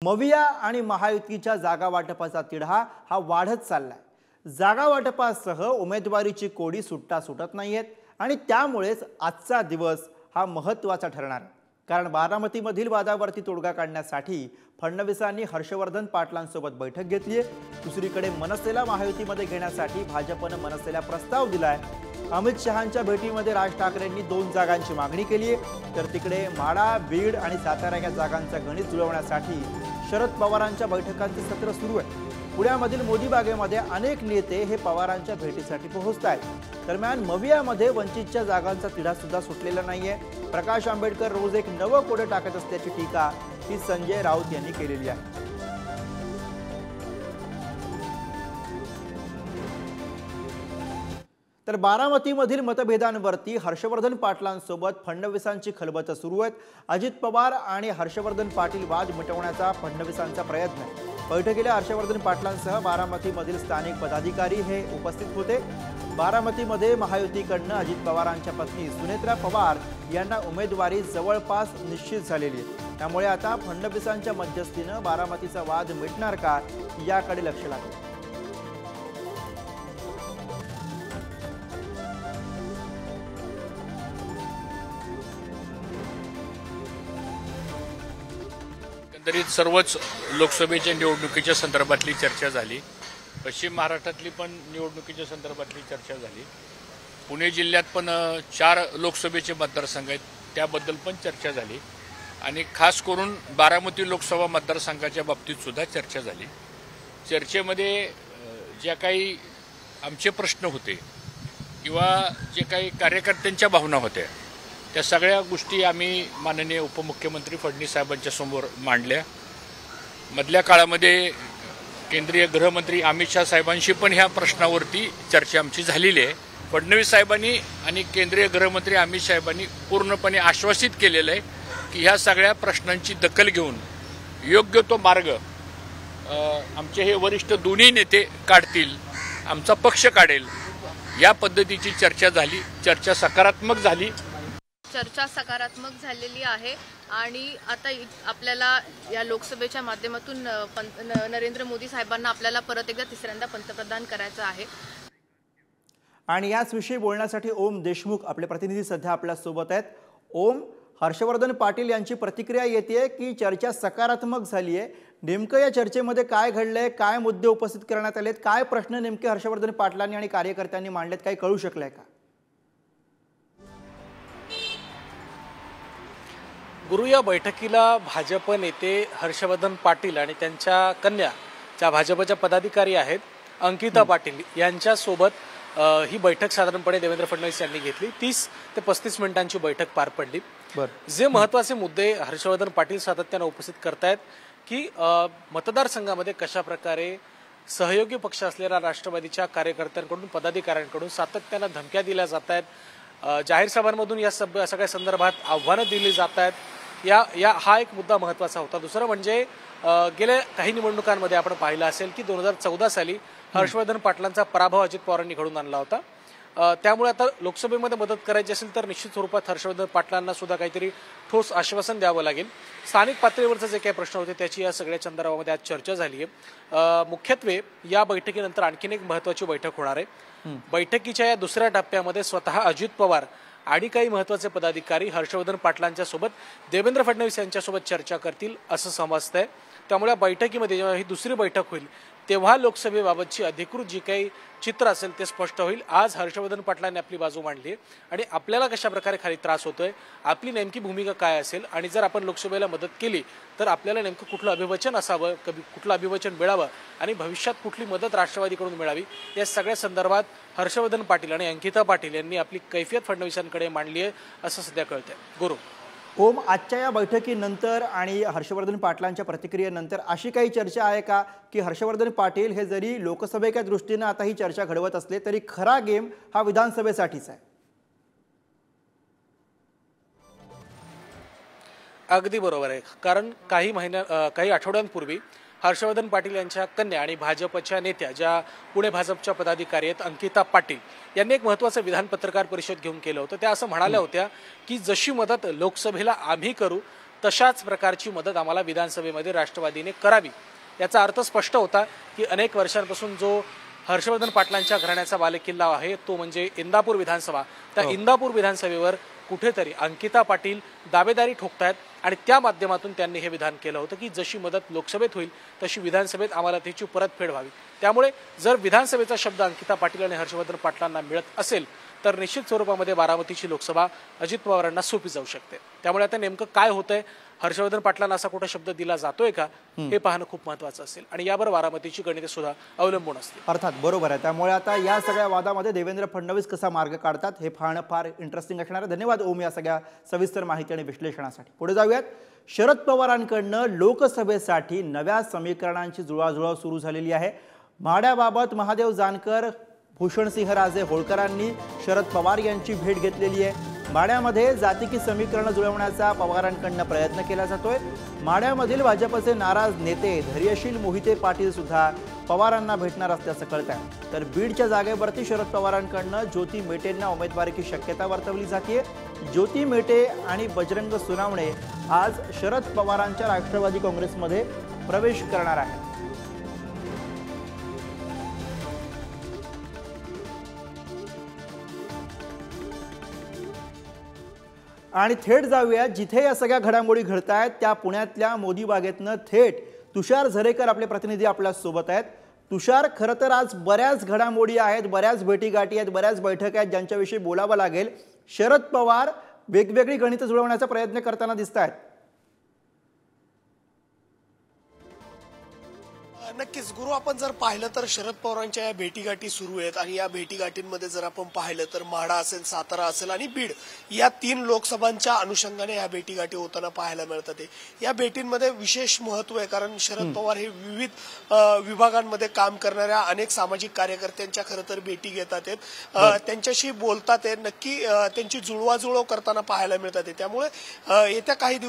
मविया आणि महायुतीच्या जागा वाटपाचा तिढा हा वाढत चाललाय। जागा वाटपासह उमेदवारीची कोडी सुटत नाहीयेत आणि त्यामुळेच आजचा दिवस हा महत्त्वाचा ठरणार आहे। कारण बारामतीमधील वादावरती तोडगा काढण्यासाठी फडणवीसांनी हर्षवर्धन पाटलांसोबत बैठक घेतली आहे। दुसरीकडे मनसेला महायुतीमध्ये घेण्यासाठी भाजपने मनसेला प्रस्ताव दिलाय। अमित शहांच्या भेटीमध्ये राज ठाकरेंनी 2 जागांची मागणी केली आहे, तर तिकडे माढा, बीड आणि सातारा या जागांचा गणित जुळवण्यासाठी शरद पवारांच्या बैठकांचे सत्र सुरू आहे। पुण्यामधील मोदी बागेमध्ये अनेक नेते हे पवारांच्या भेटीसाठी पोहोचतायत। दरम्यान मवियामध्ये वंचितच्या जागांचा तिढा सुद्धा सुटलेला नाहीये। प्रकाश आंबेडकर रोज एक नवं कोडे टाकत असल्याची टीका ही संजय राऊत यांनी केलेली आहे। तर बारामतीमधील मतभेदांवरती हर्षवर्धन पाटलांसोबत फडणवीसांची खलबतं सुरू आहेत। अजित पवार आणि हर्षवर्धन पाटील वाद मिटवण्याचा फडणवीसांचा प्रयत्न आहे। बैठकीला हर्षवर्धन पाटलांसह बारामतीमधील स्थानिक पदाधिकारी हे उपस्थित होते। बारामतीमध्ये महायुतीकडून अजित पवारांच्या पत्नी सुनेत्रा पवार यांना उमेदवारी जवळपास निश्चित झालेली आहे। त्यामुळे आता फडणवीसांच्या मध्यस्थीने बारामतीचा वाद मिटणार का याकडे लक्ष लागले। तरी सर्वच लोकसभेच्या निवडणुकीच्या संदर्भातली चर्चा झाली। पश्चिम महाराष्ट्रातली पण निवडणुकीच्या संदर्भातली चर्चा झाली। पुणे जिल्ह्यात पण 4 लोकसभेचे मतदारसंघ आहेत, त्याबद्दल पण चर्चा झाली आणि खास करून बारामती लोकसभा मतदारसंघाच्या बाबतीत सुद्धा चर्चा झाली। चर्चेमध्ये ज्या काही आमचे प्रश्न होते किंवा जे काही कार्यकर्त्यांच्या भावना होत्या त्या सगळ्या गोष्टी आम्ही माननीय उपमुख्यमंत्री फडणवीस साहेबांच्या समोर मांडल्या। मधल्या काळामध्ये केंद्रीय गृहमंत्री अमित शहा साहेबांशी पण ह्या प्रश्नावरती चर्चा आमची झालेली आहे। फडणवीस साहेबांनी आणि केंद्रीय गृहमंत्री अमित साहेबांनी पूर्णपणे आश्वासित केलेलं आहे की ह्या सगळ्या प्रश्नांची दखल घेऊन योग्य तो मार्ग आमचे हे वरिष्ठ दोन्ही नेते काढतील, आमचा पक्ष काढेल, या पद्धतीची चर्चा झाली। चर्चा सकारात्मक झाली। चर्चा सकारात्मक झालेली आहे आणि आता आपल्याला या लोकसभेच्या माध्यमातून नरेंद्र मोदी साहेबांना आपल्याला परत एकदा तिसऱ्यांदा पंतप्रधान करायचं आहे। आणि याच विषयी बोलण्यासाठी ओम देशमुख आपले प्रतिनिधी सध्या आपल्या सोबत आहेत। ओम, हर्षवर्धन पाटील यांची प्रतिक्रिया येते की चर्चा सकारात्मक झाली आहे। नेमकं या चर्चेमध्ये काय घडलंय, काय मुद्दे उपस्थित करण्यात आलेत, काय प्रश्न नेमके हर्षवर्धन पाटलांनी आणि कार्यकर्त्यांनी मांडलेत, काही कळू शकलंय का? गुरु, या बैठकीला भाजप नेते हर्षवर्धन पाटील आणि त्यांच्या कन्या ज्या भाजपच्या पदाधिकारी आहेत अंकिता पाटील यांच्यासोबत ही बैठक साधारणपणे देवेंद्र फडणवीस यांनी घेतली। 30 ते 35 मिनिटांची बैठक पार पडली। जे महत्त्वाचे मुद्दे हर्षवर्धन पाटील सातत्याने उपस्थित करतायत की मतदारसंघामध्ये कशा प्रकारे सहयोगी पक्ष असलेल्या राष्ट्रवादीच्या कार्यकर्त्यांकडून, पदाधिकाऱ्यांकडून सातत्याने धमक्या दिल्या जात आहेत, जाहीर सभांमधून या सगळ्या संदर्भात आव्हानं दिली जात आहेत। हा एक मुद्दा महत्त्वाचा होता। दुसरं म्हणजे गेल्या काही निवडणुकांमध्ये आपण पाहिलं असेल की 2014 साली हर्षवर्धन पाटलांचा पराभव अजित पवारांनी घडवून आणला होता। त्यामुळे आता लोकसभेमध्ये मदत करायची असेल तर निश्चित स्वरूपात हर्षवर्धन पाटलांना सुद्धा काहीतरी ठोस आश्वासन द्यावं लागेल। स्थानिक पातळीवरचे जे काही प्रश्न होते त्याची या सगळ्या संदर्भामध्ये आज चर्चा झाली आहे। मुख्यत्वे या बैठकीनंतर आणखीन एक महत्त्वाची बैठक होणार आहे। बैठकीच्या या दुसऱ्या टप्प्यामध्ये स्वतः अजित पवार आणि काही महत्त्वाचे पदाधिकारी हर्षवर्धन पाटलांच्या सोबत देवेंद्र फडणवीस यांच्यासोबत चर्चा करतील असं समजतंय। त्यामुळे बैठकीमध्ये जेव्हा ही दुसरी बैठक होईल तेव्हा लोकसभेबाबतची अधिकृत जी काही चित्र असेल ते स्पष्ट होईल। आज हर्षवर्धन पाटलांनी आपली बाजू मांडली आहे आणि आपल्याला कशा प्रकारे खाली त्रास होतोय, आपली नेमकी भूमिका काय असेल आणि जर आपण लोकसभेला मदत केली तर आपल्याला नेमकं कुठलं अभिवचन असावं, कुठलं अभिवचन मिळावं आणि भविष्यात कुठली मदत राष्ट्रवादीकडून मिळावी, या सगळ्या संदर्भात हर्षवर्धन पाटील आणि अंकिता पाटील यांनी आपली कैफियत फडणवीसांकडे मांडली आहे असं सध्या कळतंय। गुरु, ओम, आजच्या या बैठकीनंतर आणि हर्षवर्धन पाटलांच्या प्रतिक्रियेनंतर अशी काही चर्चा आहे का की हर्षवर्धन पाटील हे जरी लोकसभेच्या दृष्टीने आता ही चर्चा घडवत असले तरी खरा गेम हा विधानसभेसाठीच आहे? अगदी बरोबर आहे। कारण काही आठवड्यांपूर्वी हर्षवर्धन पाटील यांच्या कन्या आणि भाजपच्या नेत्या ज्या पुणे भाजपच्या पदाधिकारी आहेत अंकिता पाटील यांनी एक महत्त्वाचं विधान पत्रकार परिषद घेऊन केलं होतं। त्या असं म्हणाल्या होत्या की जशी मदत लोकसभेला आम्ही करू तशाच प्रकारची मदत आम्हाला विधानसभेमध्ये राष्ट्रवादीने करावी। याचा अर्थ स्पष्ट होता की अनेक वर्षांपासून जो हर्षवर्धन पाटलांच्या घराण्याचा बालेकिल्ला आहे तो म्हणजे इंदापूर विधानसभा, त्या इंदापूर विधानसभेवर कुठेतरी अंकिता पाटील दावेदारी ठोकतायत आणि त्या माध्यमातून त्यांनी हे विधान केलं होतं की जशी मदत लोकसभेत होईल तशी विधानसभेत आम्हाला त्याची परतफेड व्हावी। त्यामुळे जर विधानसभेचा शब्द अंकिता पाटील आणि हर्षवर्धन पाटलांना मिळत असेल तर निश्चित स्वरूपामध्ये बारामतीची लोकसभा अजित पवारांना सोपी जाऊ शकते। त्यामुळे आता नेमकं काय होतंय, हर्षवर्धन पाटलांना असा कुठे शब्द दिला जातोय का हे पाहणं खूप महत्त्वाचं असेल आणि यावर बारामतीची गणिते सुद्धा अवलंबून असतील। अर्थात बरोबर आहे। त्यामुळे आता या सगळ्या वादामध्ये देवेंद्र फडणवीस कसा मार्ग काढतात हे पाहणं फार इंटरेस्टिंग असणार आहे। धन्यवाद ओम या सगळ्या सविस्तर माहिती आणि विश्लेषणासाठी। पुढे जाऊयात। शरद पवारांकडनं लोकसभेसाठी नव्या समीकरणांची जुळवाजुळव सुरू झालेली आहे। म्हाड्याबाबत महादेव जानकर, भूषणसिंहराजे होळकरांनी शरद पवार यांची भेट घेतलेली आहे। माढ्यामध्ये जातीकी समीकरण जुळवण्याचा पवारांकडनं प्रयत्न केला जातोय। माढ्यामधील भाजपचे नाराज नेते धैर्यशील मोहिते पाटील सुद्धा पवारांना भेटणार असल्याचं कळत आहे। तर बीडच्या जागेवरती शरद पवारांकडनं ज्योती मेटेंना उमेदवारीची शक्यता वर्तवली जाते। ज्योती मेटे आणि बजरंग सोनवणे आज शरद पवारांच्या राष्ट्रवादी काँग्रेसमध्ये प्रवेश करणार आहेत। आणि थेट जाऊया जिथे या सगळ्या घडामोडी घडत आहेत त्या पुण्यातल्या मोदी बागेतनं थेट तुषार झरेकर आपले प्रतिनिधी आपल्या सोबत आहेत। तुषार, खरं तर आज बऱ्याच घडामोडी आहेत, बऱ्याच भेटीगाठी आहेत, बऱ्याच बैठका आहेत ज्यांच्याविषयी बोलावं लागेल। शरद पवार वेगवेगळी गणितं जुळवण्याचा प्रयत्न करताना दिसत आहेत। नक्कीच गुरु, आपण जर पाहिलं तर शरद पवारांच्या या भेटीगाठी सुरू आहेत आणि या भेटीगाठींमध्ये जर आपण पाहिलं तर माढा असेल, सातारा असेल आणि बीड या 3 लोकसभांच्या अनुषंगाने या भेटीगाठी होताना पाहायला मिळतात। या भेटींमध्ये विशेष महत्व आहे कारण शरद पवार हे विविध विभागांमध्ये काम करणाऱ्या अनेक सामाजिक कार्यकर्त्यांच्या खरं तर भेटी घेतात, त्यांच्याशी बोलतात, नक्की त्यांची जुळवाजुळव करताना पाहायला मिळतात। त्यामुळे येत्या काही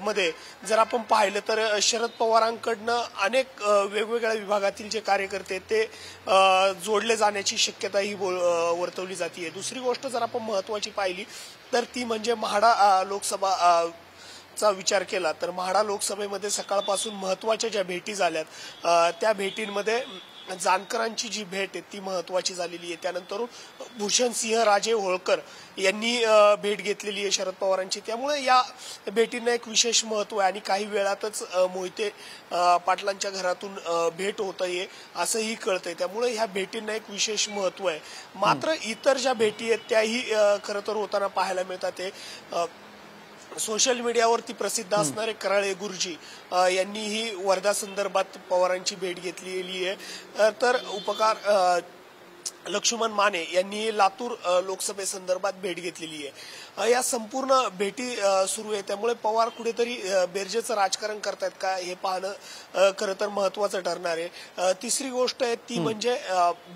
मध्ये जर आपण पाहिलं तर शरद पवारांकडनं अनेक वेगवेगळ्या विभागातील जे कार्यकर्ते ते जोडले जाण्याची शक्यता ही वर्तवली जाते। दुसरी गोष्ट जर आपण महत्वाची पाहिली तर ती म्हणजे म्हाडा लोकसभा चा विचार केला तर म्हाडा लोकसभेमध्ये सकाळपासून महत्वाच्या ज्या भेटी झाल्यात त्या भेटींमध्ये जानकरांची जी भेट आहे ती महत्वाची झालेली आहे। त्यानंतर भूषणसिंहराजे होळकर यांनी भेट घेतलेली आहे शरद पवारांची। त्यामुळे या भेटींना एक विशेष महत्व आहे आणि काही वेळातच मोहिते पाटलांच्या घरातून भेट होत आहे असंही कळतंय। त्यामुळे ह्या भेटींना एक विशेष महत्व आहे। मात्र इतर ज्या भेटी आहेत त्याही खरं तर होताना पाहायला मिळतात। सोशल मीडियावरती प्रसिद्ध असणारे कराळे गुरुजी यांनीही वर्धा संदर्भात पवारांची भेट घेतलेली आहे। तर उपकार लक्ष्मण माने यांनी लातूर लोकसभेसंदर्भात भेट घेतलेली आहे। या संपूर्ण भेटी सुरू आहे। त्यामुळे पवार कुठेतरी बेरजेचं राजकारण करतायत का हे पाहणं खरं तर महत्वाचं ठरणार आहे। तिसरी गोष्ट आहे ती म्हणजे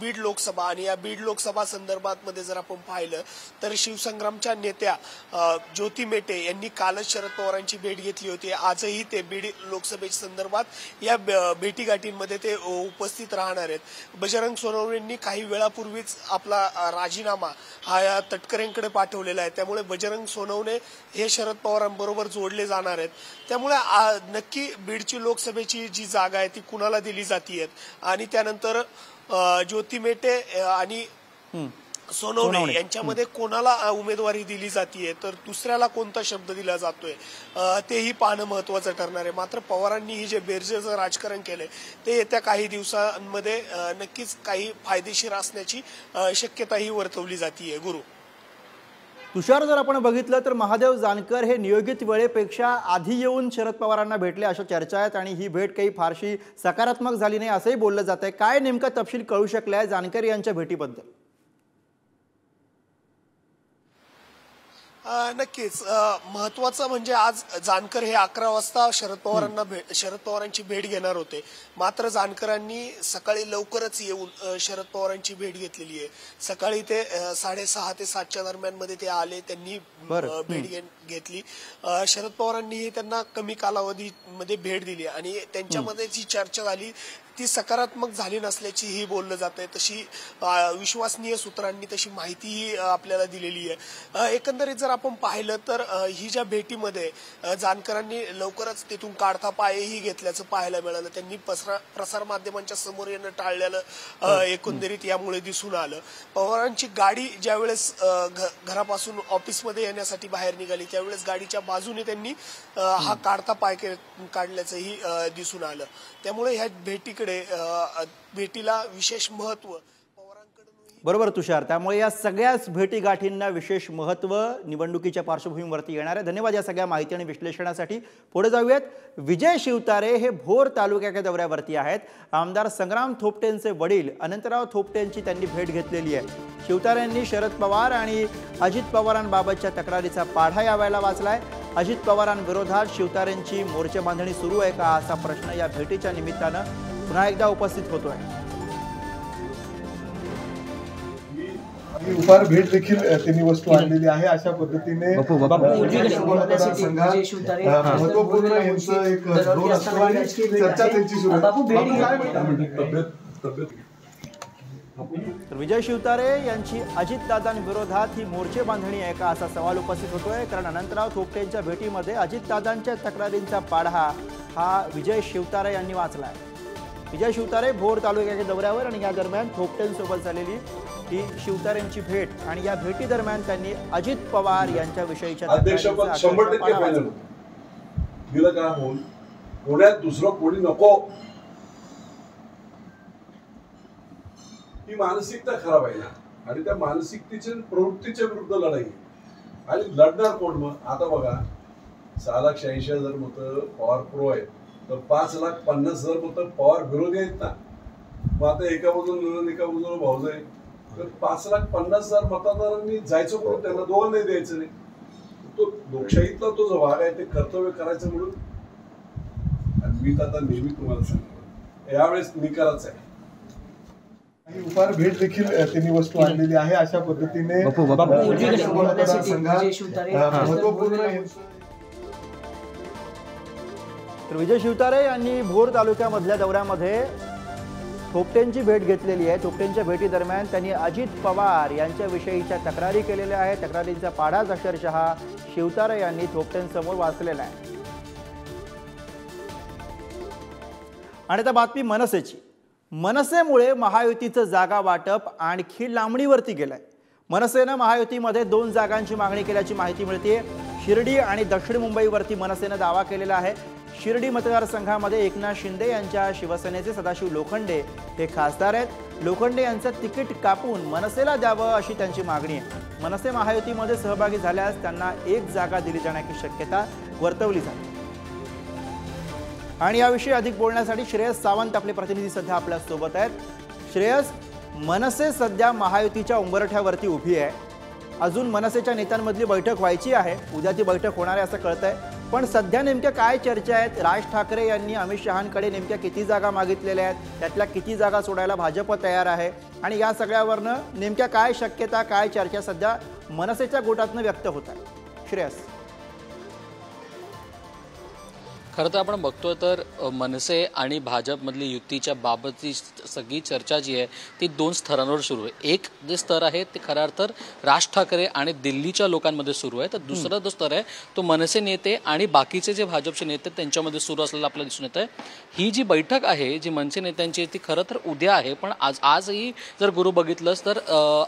बीड लोकसभा आणि या बीड लोकसभा संदर्भात मध्ये जर आपण पाहिलं तर शिवसंग्रामच्या नेत्या ज्योती मेटे यांनी कालच शरद पवारांची भेट घेतली होती। आजही ते बीड लोकसभेच्या संदर्भात या भेटीगाठींमध्ये ते उपस्थित राहणार आहेत। बजरंग सोनवणेंनी काही वेळापूर्वीच आपला राजीनामा हा या तटकरेंकडे पाठवलेला आहे। त्यामुळे बजरंग सोनवणे हे शरद पवारांबरोबर जोडले जाणार आहेत। त्यामुळे नक्की बीडची लोकसभेची जी जागा आहे ती कुणाला दिली जाते आणि त्यानंतर ज्योती मेटे आणि सोनवणे यांच्यामध्ये कोणाला उमेदवारी दिली जाते तर दुसऱ्याला कोणता शब्द दिला जातोय तेही पाहणं महत्वाचं ठरणार आहे। मात्र पवारांनी ही जे बेरजेचं राजकारण केलंय ते येत्या काही दिवसांमध्ये नक्कीच काही फायदेशीर असण्याची शक्यताही वर्तवली जाते। गुरु तुषार, जर आपण बघितलं तर महादेव जानकर हे नियोजित वेळेपेक्षा आधी येऊन शरद पवारांना भेटले अशा चर्चा आहेत आणि ही भेट काही फारशी सकारात्मक झाली नाही असंही बोललं जात आहे। काय नेमका तपशील कळू शकलाय जानकर यांच्या भेटीबद्दल? नक्कीच महत्वाचं म्हणजे आज जानकर हे 11 वाजता शरद पवारांची भेट घेणार होते। मात्र जानकरांनी सकाळी लवकरच येऊन शरद पवारांची भेट घेतलेली आहे। सकाळी ते 6:30 ते 7च्या दरम्यान मध्ये ते आले, त्यांनी भेट घेतली। शरद पवारांनी त्यांना कमी कालावधीमध्ये भेट दिली आणि त्यांच्यामध्ये जी चर्चा झाली ती सकारात्मक झाली नसल्याचीही बोललं जात आहे। तशी विश्वसनीय सूत्रांनी तशी माहितीही आपल्याला दिलेली आहे। एकंदरीत जर आपण पाहिलं तर ही ज्या भेटीमध्ये जानकरांनी लवकरच तिथून काढता पायही घेतल्याचं पाहायला मिळालं. त्यांनी प्रसार माध्यमांच्या समोर येणं टाळलेलं एकंदरीत यामुळे दिसून आलं. पवारांची गाडी ज्यावेळेस घरापासून ऑफिसमध्ये येण्यासाठी बाहेर निघाली त्यावेळेस गाडीच्या बाजूने त्यांनी हा काढता पाय काढल्याचंही दिसून आलं. त्यामुळे ह्या भेटीला विशेष महत्व बरोबर तुषार. त्यामुळे या सगळ्याच भेटीगाठींना विशेष महत्त्व निवडणुकीच्या पार्श्वभूमीवरती येणार आहे. धन्यवाद या सगळ्या माहिती आणि विश्लेषणासाठी. पुढे जाऊयात. विजय शिवतारे हे भोर तालुक्याच्या दौऱ्यावरती आहेत. आमदार संग्राम थोपटेंचे वडील अनंतराव थोपटेंची त्यांनी भेट घेतलेली आहे. शिवतारेंनी शरद पवार आणि अजित पवारांबाबतच्या तक्रारीचा पाढा यावेळेला वाचलाय. अजित पवारांविरोधात शिवतारेंची मोर्चे बांधणी सुरू आहे का असा प्रश्न या भेटीच्या निमित्तानं पुन्हा एकदा उपस्थित होतोय. उपहार भेट देखील त्यांनी वस्तू आणलेली आहे. अशा पद्धतीने महत्वपूर्ण यांचं एक दोन चर्चा त्यांची सुरू आहे. तर विजय शिवतारे यांची अजितदादांविरोधात ही मोर्चे बांधणी आहे का असा सवाल उपस्थित होतोय. कारण अनंतराव थोपटेंच्या भेटीमध्ये अजितदादांच्या तक्रारींचा पाढा हा विजय शिवतारे यांनी वाचलाय. विजय शिवतारे भोर तालुक्याच्या दौऱ्यावर आणि या दरम्यान थोपटेंसोबत झालेली ही शिवतारेंची भेट आणि या भेटी दरम्यान त्यांनी अजित पवार यांच्या विषयीच्या अध्यक्षपद 100% फायनल दिलं का होऊन पुण्यात दुसरं कोणी नको ही मानसिकता खराब आहे ना. आणि त्या मानसिकतेच्या प्रवृत्तीच्या विरुद्ध लढाई आणि लढणार कोण. मग आता बघा 6,86,000 मतं पवार प्रो आहेत तर 5,50,000 मतं पवार विरोधी आहेत ना. मग आता एका बाजूला एका बाजूला भाऊज आहे तर 5,50,000 मतदारांनी जायचं म्हणून त्यांना दोघांनाही द्यायचं नाही. तो लोकशाहीतला तो जो भाग आहे ते कर्तव्य करायचं म्हणून. आणि मी आता नेहमी तुम्हाला सांगतो यावेळेस निकालाच आहे. उपहार भेट देखील त्यांनी वस्तू आणलेली आहे. अशा पद्धतीने महत्वपूर्ण तर विजय शिवतारे यांनी भोर तालुक्यामधल्या दौऱ्यामध्ये थोपटेंची भेट घेतलेली आहे. थोपटेंच्या भेटी दरम्यान त्यांनी अजित पवार यांच्या विषयीच्या तक्रारी केलेल्या आहेत. तक्रारींचा पाढाच अक्षरशः शिवतारे यांनी थोपटेंसमोर वाचलेला आहे. आणि आता बातमी मनसेची. मनसेमुळे महायुतीचं जागा वाटप आणखी लांबणीवरती गेलंय. मनसेनं महायुतीमध्ये 2 जागांची मागणी केल्याची माहिती मिळते. शिर्डी आणि दक्षिण मुंबईवरती मनसेनं दावा केलेला आहे. शिर्डी मतदारसंघामध्ये एकनाथ शिंदे यांच्या शिवसेनेचे सदाशिव लोखंडे हे खासदार आहेत. लोखंडे यांचं तिकीट कापून मनसेला द्यावं अशी त्यांची मागणी आहे. मनसे महायुतीमध्ये सहभागी झाल्यास त्यांना 1 जागा दिली जाण्याची शक्यता वर्तवली जाते. आणि याविषयी अधिक बोलण्यासाठी श्रेयस सावंत आपले प्रतिनिधी सध्या आपल्या सोबत आहेत. श्रेयस, मनसे सध्या महायुतीच्या उंबरठ्यावरती उभी आहे. अजून मनसेच्या नेत्यांमधली बैठक व्हायची आहे. उद्या ती बैठक होणार आहे असं कळतंय. पण सध्या नेमक्या काय चर्चा आहेत? राज ठाकरे यांनी अमित शहांकडे नेमक्या किती जागा मागितलेल्या आहेत? त्यातल्या किती जागा सोडायला भाजप तयार आहे? आणि या सगळ्यावरनं नेमक्या काय शक्यता, काय चर्चा सध्या मनसेच्या गोटातनं व्यक्त होत आहे? श्रेयस. खरं तर आपण बघतोय तर मनसे आणि भाजपमधली युतीच्या बाबतची सगळी चर्चा जी आहे ती 2 स्तरांवर सुरू आहे. एक जे स्तर आहे ते खरं तर राज ठाकरे आणि दिल्लीच्या लोकांमध्ये सुरू आहे. तर दुसरा जो स्तर आहे तो मनसे नेते आणि बाकीचे जे भाजपचे नेते त्यांच्यामध्ये सुरू असलेलं आपल्याला दिसून येत आहे. ही जी बैठक आहे जी मनसे नेत्यांची ती खरं तर उद्या आहे. पण आजही जर गुरु बघितलंच तर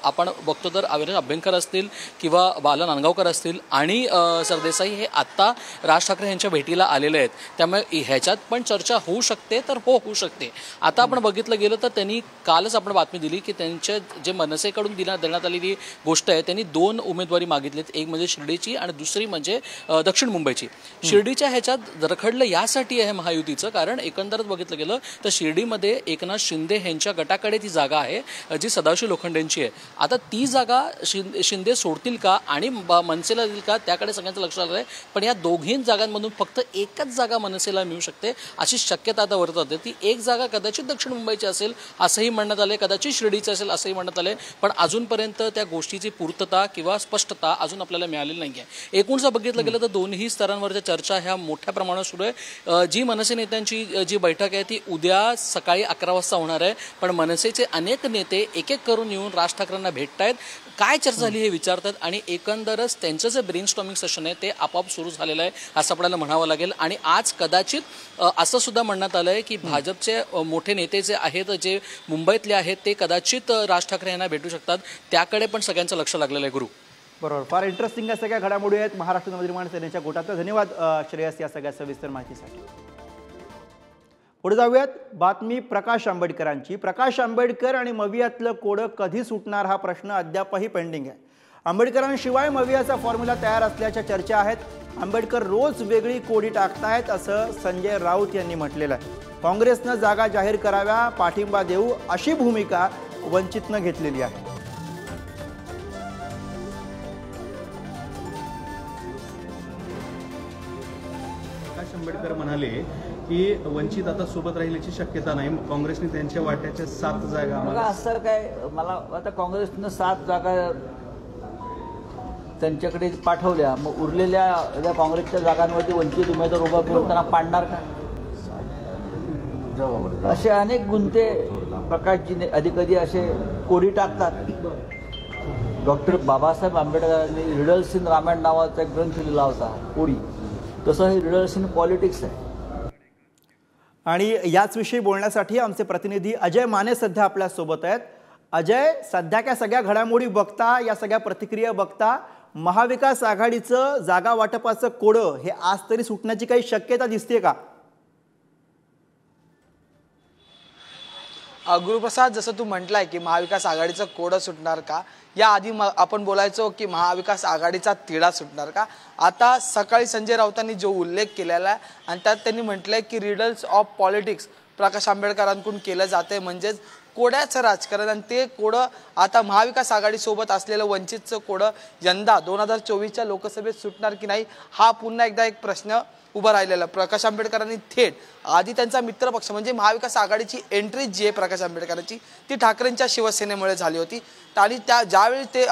आपण बघतो तर अविनाश अभ्यंकर असतील किंवा बाला नांदगावकर असतील आणि सरदेसाई हे आत्ता राज ठाकरे यांच्या भेटीला आलेले आहेत. त्यामुळे ह्याच्यात पण चर्चा होऊ शकते तर होऊ शकते. आता आपण बघितलं गेलं तर त्यांनी कालच आपण बातमी दिली की त्यांच्या जे मनसेकडून देण्यात आलेली गोष्ट आहे त्यांनी 2 उमेदवारी मागितलीत. एक म्हणजे शिर्डीची आणि दुसरी म्हणजे दक्षिण मुंबईची. शिर्डीच्या ह्याच्यात रखडलं यासाठी आहे महायुतीचं कारण एकंदरच बघितलं गेलं तर शिर्डीमध्ये एकनाथ शिंदे यांच्या गटाकडे ती जागा आहे जी सदाशिव लोखंडेंची आहे. आता ती जागा शिंदे सोडतील का आणि मनसेला देईल का त्याकडे सगळ्यांचं लक्ष आलं आहे. पण या दोघी जागांमधून फक्त एकच जागा मनसेला मिळू शकते अशी शक्यता आता वर्तत होते. ती एक जागा कदाचित दक्षिण मुंबईची असेल असंही म्हणण्यात आले, कदाचित शिर्डीची असेल असंही म्हणण्यात आले. पण अजूनपर्यंत त्या गोष्टीची पूर्तता किंवा स्पष्टता अजून आपल्याला मिळालेली नाही आहे. एकूणच बघितलं गेलं तर दोन्ही स्तरांवरच्या चर्चा ह्या मोठ्या प्रमाणात सुरू आहे. जी मनसे नेत्यांची जी बैठक आहे ती उद्या सकाळी 11 वाजता होणार आहे. पण मनसेचे अनेक नेते एक एक करून येऊन राज ठाकरेंना भेटतायत. काय चर्चा झाली हे विचारतात आणि एकंदरच त्यांचं जे ब्रेन स्टॉर्मिंग सेशन आहे ते आपोआप सुरू झालेलं आहे असं आपल्याला म्हणावं लागेल. आणि आज कदाचित असं सुद्धा म्हणण्यात आलं आहे की भाजपचे मोठे नेते जे आहेत, जे मुंबईतले आहेत, ते कदाचित राज ठाकरे यांना भेटू शकतात. त्याकडे पण सगळ्यांचं लक्ष लागलेलं आहे. गुरु, बरोबर, फार इंटरेस्टिंग या सगळ्या घडामोडी आहेत महाराष्ट्र नवनिर्माण सेनेच्या गोटातल्या. धन्यवाद श्रेयस या सगळ्या सविस्तर माहितीसाठी. पुढे जाऊयात. बातमी प्रकाश आंबेडकरांची. प्रकाश आंबेडकर आणि मवियातलं कोडं कधी सुटणार हा प्रश्न अद्यापही पेंडिंग आहे. आंबेडकरांशिवाय मवियाचा फॉर्म्युला तयार असल्याच्या चर्चा आहेत. आंबेडकर रोज वेगळी कोडी टाकतायत असं संजय राऊत यांनी म्हटलेलं आहे. काँग्रेसनं जागा जाहीर कराव्या, पाठिंबा देऊ अशी भूमिका वंचितनं घेतलेली आहे. प्रकाश आंबेडकर म्हणाले की वंचित आता सोबत राहील याची शक्यता नाही. काँग्रेसने त्यांच्या वाट्याच्या 7 जागा असं काय, मला आता काँग्रेसनं 7 जागा त्यांच्याकडे पाठवल्या, मग उरलेल्या काँग्रेसच्या जागांवरती वंचित उमेदवार उभा करून त्यांना पाडणार का? असे अनेक गुंते प्रकाशजीने कधी असे कोडी टाकतात. डॉक्टर बाबासाहेब आंबेडकरांनी रिडल्स इन रामायण नावाचा एक ग्रंथ लिहिला होता, कोडी. तसं हे रिडल्स इन पॉलिटिक्स आहे. आणि याच विषयी बोलण्यासाठी आमचे प्रतिनिधी अजय माने सध्या आपल्या सोबत आहेत. अजय, सध्याच्या सगळ्या घडामोडी बघता, या सगळ्या प्रतिक्रिया बघता, महाविकास आघाडीचं जागा वाटपाचं कोडं हे आज तरी सुटण्याची काही शक्यता दिसते का? गुरुप्रसाद, जसं तू म्हटलंय की महाविकास आघाडीचं कोडं सुटणार का, याआधी आपण बोलायचो की महाविकास आघाडीचा तिढा सुटणार का. आता सकाळी संजय राऊतांनी जो उल्लेख केलेला आहे आणि त्यात त्यांनी म्हटलंय की रिडल्स ऑफ पॉलिटिक्स प्रकाश आंबेडकरांकडून केलं जाते, म्हणजेच कोड्याचं राजकारण. आणि ते कोडं आता महाविकास आघाडीसोबत असलेलं वंचितचं कोडं यंदा 2024च्या लोकसभेत सुटणार की नाही, हा पुन्हा एकदा एक प्रश्न उभा राहिलेला. प्रकाश आंबेडकरांनी थेट आधी त्यांचा मित्रपक्ष म्हणजे महाविकास आघाडीची एंट्री जी आहे प्रकाश आंबेडकरांची, ती ठाकरेंच्या शिवसेनेमुळे झाली होती. आणि ज्यावेळी ते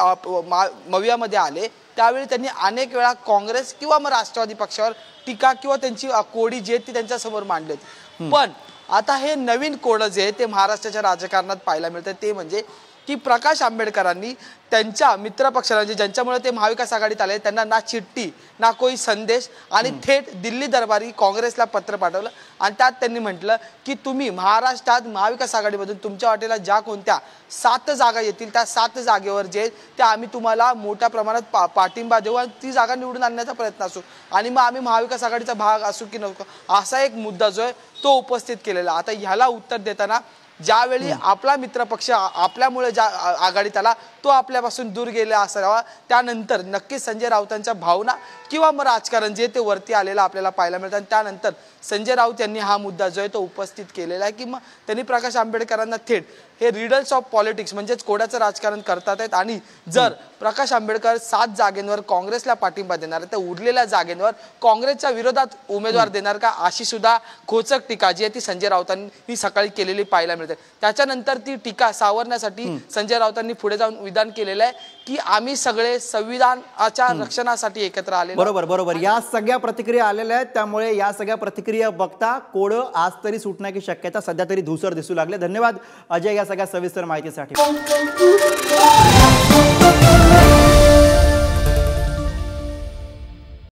मवियामध्ये आले त्यावेळी त्यांनी अनेक वेळा काँग्रेस किंवा मग राष्ट्रवादी पक्षावर टीका किंवा त्यांची कोडी जी आहे ती त्यांच्यासमोर मांडली होती. पण आता हे नवीन कोडं जे आहे ते महाराष्ट्राच्या राजकारणात पाहायला मिळतं, ते म्हणजे की प्रकाश आंबेडकरांनी त्यांच्या मित्रपक्षाला ज्यांच्यामुळे ते महाविकास आघाडीत आले त्यांना ना चिठ्ठी ना कोई संदेश आणि थेट दिल्ली दरबारी काँग्रेसला पत्र पाठवलं. आणि त्यात त्यांनी म्हटलं की तुम्ही महाराष्ट्रात महाविकास आघाडीमधून तुमच्या वाटेला ज्या कोणत्या 7 जागा येतील त्या 7 जागेवर जे त्या आम्ही तुम्हाला मोठ्या प्रमाणात पाठिंबा देऊ आणि ती जागा निवडून आणण्याचा प्रयत्न असू आणि मग आम्ही महाविकास आघाडीचा भाग असू की नको, असा एक मुद्दा जो आहे तो उपस्थित केलेला. आता ह्याला उत्तर देताना ज्यावेळी आपला मित्रपक्ष आपल्यामुळे ज्या आघाडीत आला तो आपल्यापासून दूर गेला असावा, त्यानंतर नक्कीच संजय राऊतांच्या भावना किंवा मग राजकारण जे ते वरती आलेलं आपल्याला पाहायला मिळतं. आणि त्यानंतर संजय राऊत यांनी हा मुद्दा जो आहे तो उपस्थित केलेला आहे की मग त्यांनी प्रकाश आंबेडकरांना थेट हे रिडल्स ऑफ पॉलिटिक्स म्हणजेच कोड्याचं राजकारण करतात आहेत. आणि जर प्रकाश आंबेडकर 7 जागेंवर काँग्रेसला पाठिंबा देणार तर उरलेल्या जागेंवर काँग्रेसच्या विरोधात उमेदवार देणार का, अशी सुद्धा खोचक टीका जी आहे ती संजय राऊतांनी सकाळी केलेली पाहायला मिळते. त्याच्यानंतर ती टीका सावरण्यासाठी संजय राऊतांनी पुढे जाऊन विधान केलेलं आहे की आम्ही सगळे संविधानाच्या रक्षणासाठी एकत्र आले. बरोबर, या सगळ्या प्रतिक्रिया आलेल्या आहेत. त्यामुळे या सगळ्या प्रतिक्रिया बघता कोडं आज तरी सुटण्याची शक्यता सध्या तरी धुसर दिसू लागले. धन्यवाद अजय या सगळ्या सविस्तर माहितीसाठी.